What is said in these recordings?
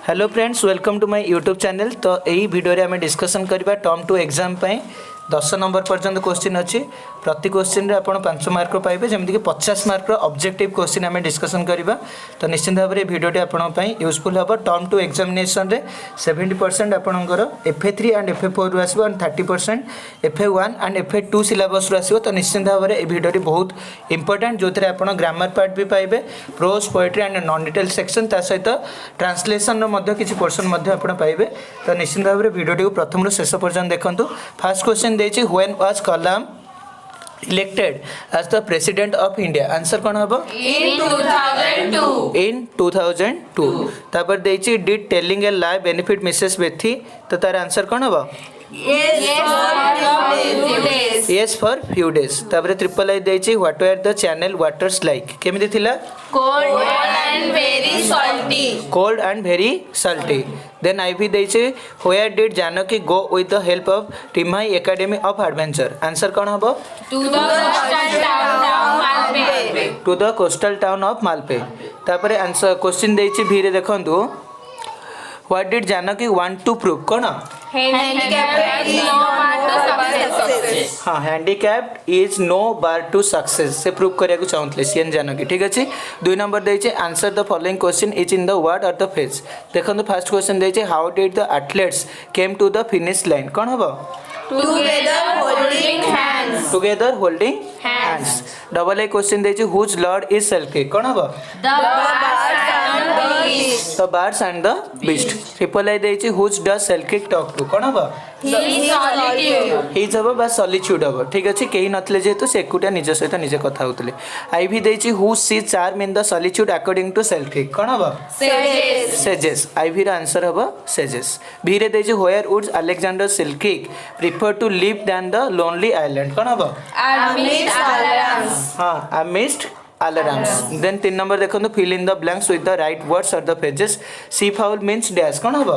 Hello friends welcome to my YouTube channel. तो यही video रे आम डिस्कसन करबा टर्म टू एग्जाम 10 नंबर पर्यंत क्वेश्चन अच्छी प्रति क्वेश्चन रे आपण 5 मार्क पाइबे जमती कि 50 मार्क ऑब्जेक्टिव क्वेश्चन आम डिस्कसन करबा। तो निश्चित भाव में वीडियो आपण यूजफुल हम टर्म टू एग्जामिनेशन रे 70% आपणकर FA3 एंड FA4 रु आसीबो and 30% FA1 and FA2 syllabus रु आसीबो। तो निश्चित भाव में वीडियो बहुत इंपोर्टेंट जो थे आप ग्रामर पार्ट भी पाइबे, prose poetry and non detail section ता सहित ट्रांसलेशन किसी पोर्शन पाइबे। तो निश्चित भाव में वीडियो को प्रथम शेष पर्यंत देखंतु। फर्स्ट क्वेश्चन देछि when was Kalam elected as the president of India? Answer कौन हबो? in 2002 तापर देछि did telling a lie benefit Mrs. Bethy? तो तार आंसर कौन हबो? yes for few days तापर ट्रिपल आई देछि what were the channel waters like? केमिति थिला? cold and very salty then IV देछि where did Janaki go with the help of Timhai Academy of Adventure? Answer कौन हबो? to the coastal town of Malpe तापर answer question देछि V रे देखंतु what did Janaki want to prove? कौन? handicapped is no bar to success से prove करिया को चाहूतले सीएन जानकी। ठीक अछि। 2 नंबर देछि answer the following question is in the word or the phrase. देखंतु फर्स्ट क्वेश्चन देछि how did the athletes came to the finish line? कोन हबो? Together holding hands double A question देछि हुज लॉर्ड इज सेल्फी? कोन हबो? The birds and the beast triple I देछि whose does सेल्फी टॉक टू? कोन हबो? हिज हबो बा सॉलिट्यूड हबो। ठीक अछि। केही नथले जेतु से एकुटिया निज सहित निजे कथा होतले। आईवी देछि who see charm in the solitude according to सेल्फी? कोन हबो? सेजेस आईवी रा आंसर हबो सेजेस। भी रे देछि where would Alexander Selkirk prefer to live than the lonely island? कोन हबो? amidst alarms then 3 number देखो fill in the blanks with the right words or the phrases. sea fowl means dash? कौन हबो?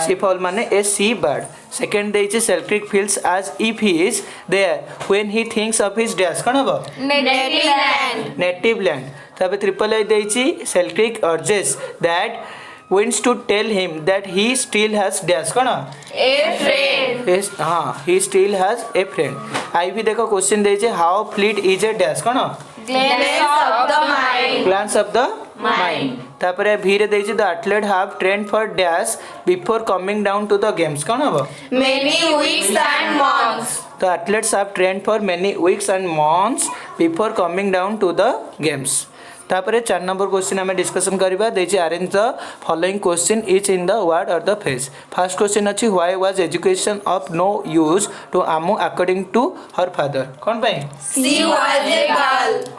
sea fowl माने a sea bird. second देछि Selkirk feels as if he is there when he thinks of his dash? कौन हबो? native land तबे triple I देछि Selkirk urges that winds to tell him that he still has dash? कौन? a friend. yes he still has a friend. I V देखो question देछि how fleet is a dash? कौन? glance of the mind तापरे V रे देछि the athlete have trained for dash before coming down to the games? कौन हबो? many weeks and months the athletes have trained for many weeks and months before coming down to the games. तापरे 4 number question हमें discussion करबा देछि arrange the following question each in the word or the phrase. First question अछि why was education of no use to Amu according to her father? कोन पई?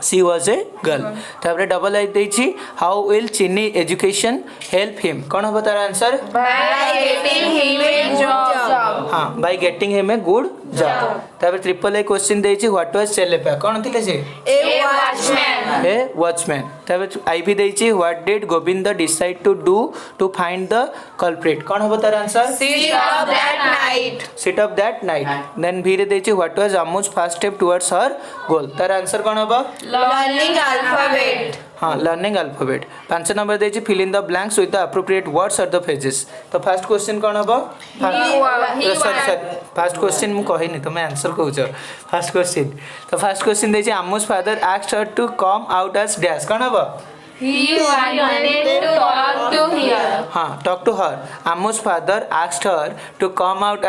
She was a girl तापरे double I देछि how will Chini education help him? कोन हबो तार answer? By getting him a good job तापरे triple A question देछि what was Chelepa? कोन थिले से? ए वॉचमैन तबे आईवी देछि what did Govind decide to do to find the culprit? कोन हबो तार answer? Sit of that night then भीरे देछि what was Amu's first step towards her goal? तार आंसर कोन हबो? लर्निंग अल्फाबेट 5 नंबर देछि fill in the blanks with the appropriate words or the phrases. तो फर्स्ट क्वेश्चन कोन हबो? सॉरी फर्स्ट क्वेश्चन मु कहिनी तुम आंसर कहउछ। फर्स्ट क्वेश्चन तो फर्स्ट क्वेश्चन देछि आमुज father asked her to come out as dash? कोन हबो? He wanted to talk to her. Talk to her. Amu's father asked her to come out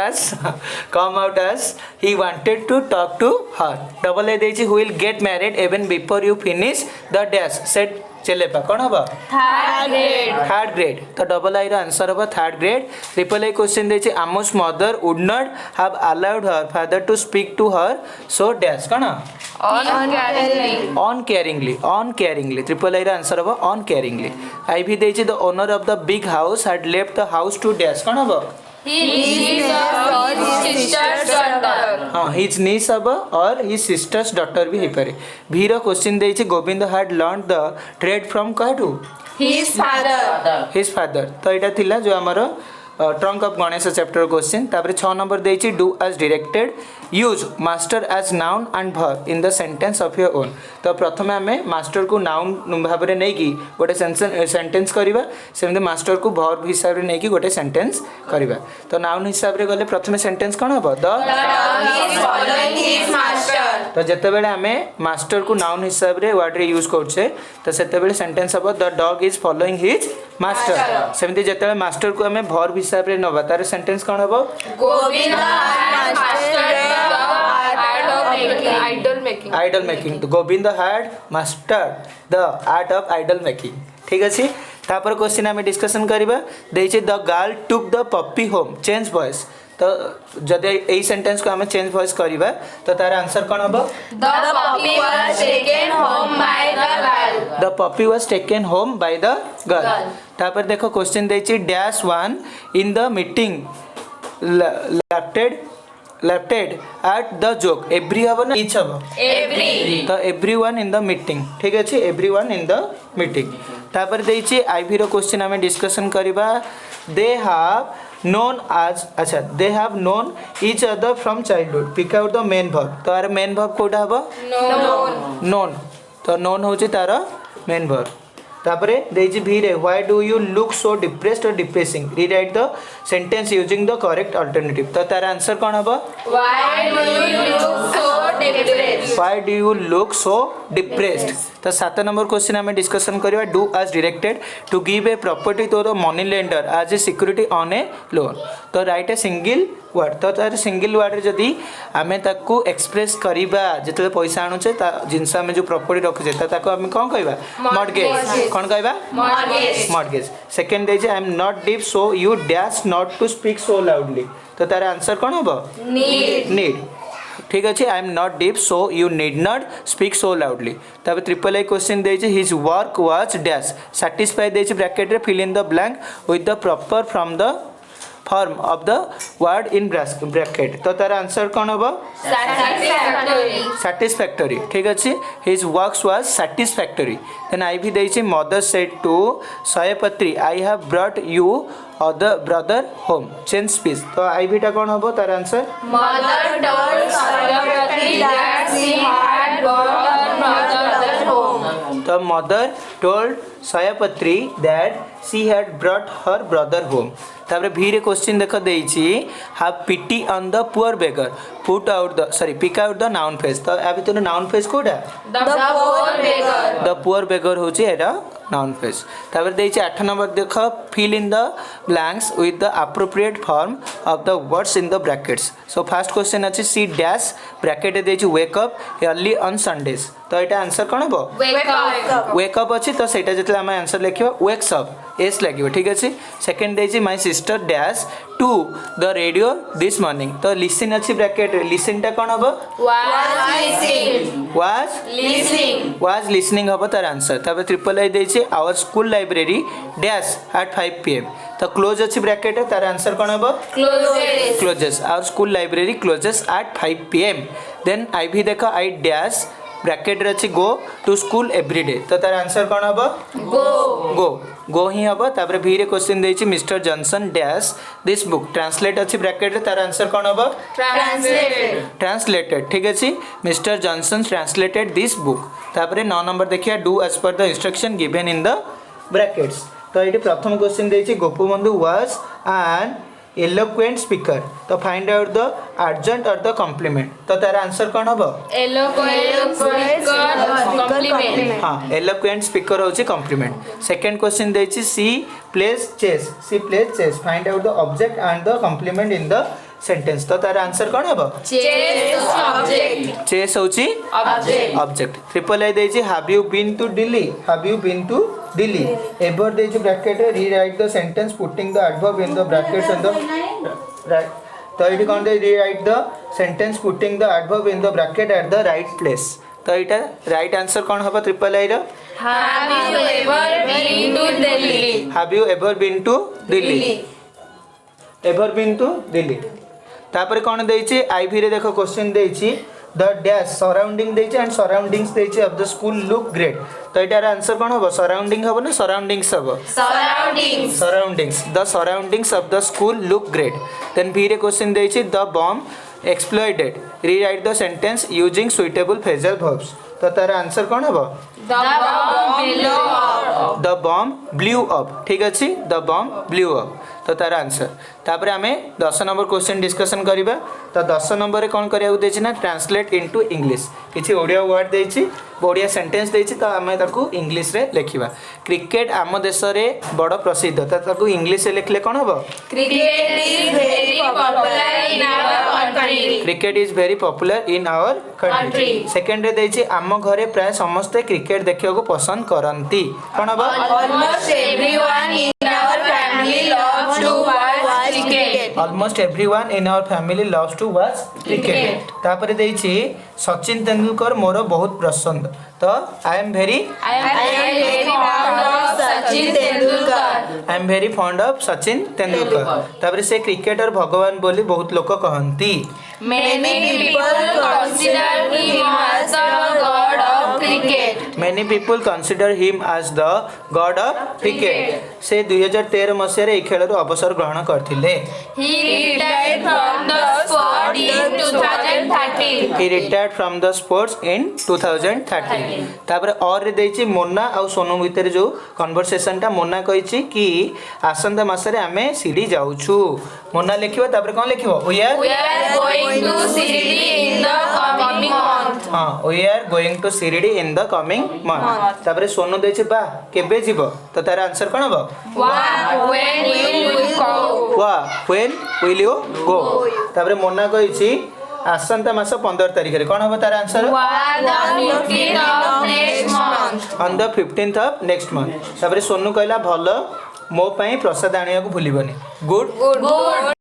as he wanted to talk to her. Double A देछि who will get married even before you finish the dash? Said Chelepa? कौन हबो? Third grade तो double I रा answer हबो third grade. Triple A question देछि Amu's mother would not have allowed her father to speak to her so dash? कौन? Uncaringly triple I रा answer हबो अनकेयरिंगली। I भी देछि the owner of the big house had left the house to dash? कौन हबो? His नीस हबो और his sisters daughter भी हे पारे। भीरो क्वेश्चन देछि Govind had learn the trade from Katu? His father तो एटा थिला जो हमर trunk of Ganesh chapter question तापर 6 नंबर देछि do as directed use master as noun and verb in the sentence of your own तो प्रथमे आमे मास्टर को नाउन भाव रे नै कि गोटे सेंटेंस करबा सेमते मास्टर को वर्ब हिसाब रे नै कि गोटे सेंटेंस करबा तो नाउन हिसाब रे गले प्रथमे सेंटेंस कोन हबो the dog is following his master. तो जेते बेले आमे मास्टर को नाउन हिसाब रे वर्ड रे यूज करछे तो सेते बेले सेंटेंस हबो the dog is following his master सेमते जेते बेले मास्टर को आमे वर्ब हिसाब रे नबा तार सेंटेंस कोन हबो Govinda had mastered the art of making. Idol making तो Govind had mastered the art of idol making ठीक अछि तापर क्वेश्चन आमे डिस्कशन करबा देछि the girl took the puppy home change voice तो जदि एई सेंटेंस को आमे चेंज वॉइस करबा तो तार आंसर कोन हबो The puppy was taken home by the girl. The puppy was taken home by the girl तापर देखो क्वेश्चन देछि dash one in the meeting laughed at the joke every हबो ना ईच हबो Every. तो एवरीवन इन द मीटिंग ठीक अछि everyone in the meeting तापर देछि आईवी रो क्वेश्चन हमें डिस्कशन करबा दे हैव नोन आज अच्छा they have known each other from childhood pick out the main verb तो आर मेन वर्ब कोटा हबो Known. नोन तो नोन होछि तार मेन वर्ब तापरे देछि भी रे why do you look so depressed or depressing rewrite the sentence using the correct alternative तो तार आंसर कोन हबो Why do you look so depressed? Why do you look so depressed तो 7 number question हमें discussion करबा do as directed to give a property to the money lender as a security on a loan तो write a single word तो तार single word रे जदी आमे ताकू एक्सप्रेस करबा जते पैसा आनु छे ता जिंस आमे जो प्रॉपर्टी रखु छे ताको आमे कोन कहबा मॉर्गेज कोन कहबा Mortgage. मॉर्गेज सेकंड दे जे I am not deep so you dash not to speak so loudly तो तार आंसर कोन हबो Need. नीड ठीक अच्छे I am not deep so you need not speak so loudly तब ट्रिपल आई क्वेश्चन देछि his work was dash satisfy देछि bracket रे fill in the blank with the proper from the form of the word in bracket तो तार answer कोन हबो Satisfactory. satisfactory ठीक अच्छे his works was satisfactory then आई भी देछि मदर सेड टू सयपत्री I have brought you other brother home change speech तो आई भी टा कोन हबो तार answer Mother told Satyavati that she had brought her brother home. The mother told Sayapatri that she had brought her brother home. तापर भी रे क्वेश्चन देखो देछि have pity on the poor beggar put out the sorry pick out the noun phrase तो आ भितर noun phrase कोडा The poor beggar. The poor beggar होछि एरा नाउन फेस तापर देछि 8 नंबर देखो fill in the blanks with the appropriate form of the words in the brackets so first question अछि सी डैश ब्रैकेट देछि wake up early on Sundays तो एटा answer कोन हबो Wake up. वेक अप अछि तो सेटा जतले हम आंसर लिखिबा वेक्स अप एस लागिबो ठीक अछि सेकंड देछि my sister dash to the radio this morning तो लिसन अछि ब्रैकेट रे लिसन टा कोन हबो Was listening. वाज लिसनिंग हबो तार आंसर तबे ट्रिपल आई देछि our school library dash at 5 pm तो क्लोज अछि ब्रैकेट रे तार आंसर कोन हबो Closes. Closes our school library closes at 5 pm then I V देखो आई डैश ब्रैकेट रे अछि go to school every day तो तार आंसर कोन हबो Go. गो ही हबो तापर भी रे क्वेश्चन देछि mister Johnson dash this book translate अछि ब्रैकेट रे तार आंसर कोन हबो Translated. ट्रांसलेटेड ठीक अछि mister Johnson translated this book तापर 9 नंबर देखिया do as per the instruction given in the brackets तो एटी प्रथम क्वेश्चन देछि Gopabandhu was an eloquent speaker तो फाइंड आउट द adjunct और द कॉम्प्लीमेंट तो तार आंसर कोन हबो Eloquent speaker. Compliment. हां eloquent speaker होछि कॉम्प्लीमेंट सेकंड क्वेश्चन देछि see place chase find out the object and the complement in the sentence तो तार आंसर कोन हबो Chase object. चेस होछि Object. ऑब्जेक्ट ट्रिपल आई देछि have you been to Delhi ever देछि bracket रे rewrite the sentence putting the adverb in the brackets and the right तो इट कोन दे rewrite the sentence putting the adverb in the bracket at the right place तो इटा right answer कोन हबो ट्रिपल आई रो Have you ever been to Delhi? Have you ever been to Delhi तापर कोन देछि आईवी रे देखो क्वेश्चन देछि द डैश सराउंडिंग देछि एंड सराउंडिंग्स देछि of the school look great तो एटार आंसर कोन हबो सराउंडिंग हबो ना सराउंडिंग्स हबो Surroundings. Surroundings the surroundings of the school look great then B रे क्वेश्चन देछि the bomb exploded rewrite the sentence using suitable phrasal verbs तो तार आंसर कोन हबो The bomb blew up. The bomb blew up ठीक अच्छी the bomb blew up तो तार आंसर तापर आमे 10 नंबर क्वेश्चन डिस्कशन करिबा तो 10 नंबर रे कोन करिया देछि ना ट्रांसलेट इनटू इंग्लिश किछि ओडिया वर्ड देछि ओडिया सेंटेंस देछि तो आमे ताकू इंग्लिश रे लेखिबा क्रिकेट आम देश रे बड़ प्रसिद्ध तो ताकू इंग्लिश रे लेखले कोन हबो Cricket is very popular in our country. Cricket is very popular in our country Country. Second रे देछि आम घरे प्राय समस्त क्रिकेट देखिया को पसंद करंती कोन हबो Almost everyone in our family loves to watch cricket. Almost everyone in our family loves to watch cricket तापर देछि सचिन तेंदुलकर मोर बहुत पसंद तो I am very I am very fond of Sachin Tendulkar. I am very fond of Sachin Tendulkar तापर से cricketer भगवान बोली बहुत लोक कहंती Many people consider him as the god of cricket. Many people consider him as the god of cricket से 2013 मसीह रे खेल अवसर ग्रहण करथिले He retired from the sport in 2013. he retired from the sports in 2013 तापर और रे देछि मोना और सोनू भितर जो कन्वर्सेशन टा मोना कहिछि कि आसंता मासरे आमे सीडी जाउछु मोना लेखिबा तापर कोन लेखिबो we are We are going to Shirdi in the coming month. हां we are going to Shirdi in the coming month तापर सोनू देछि बा केबे जीवो तो तार आंसर कोन हबो When will you go? वा व्हेन विल यू गो तापर मोना कहिछि आसंता मास 15 तारिख रे कोन हबो तार answer On the 15th of next month. On the 15th of next month तापर सोनू कहला भलो मो पई प्रसाद आनिया को भूलिबनी गुड Good.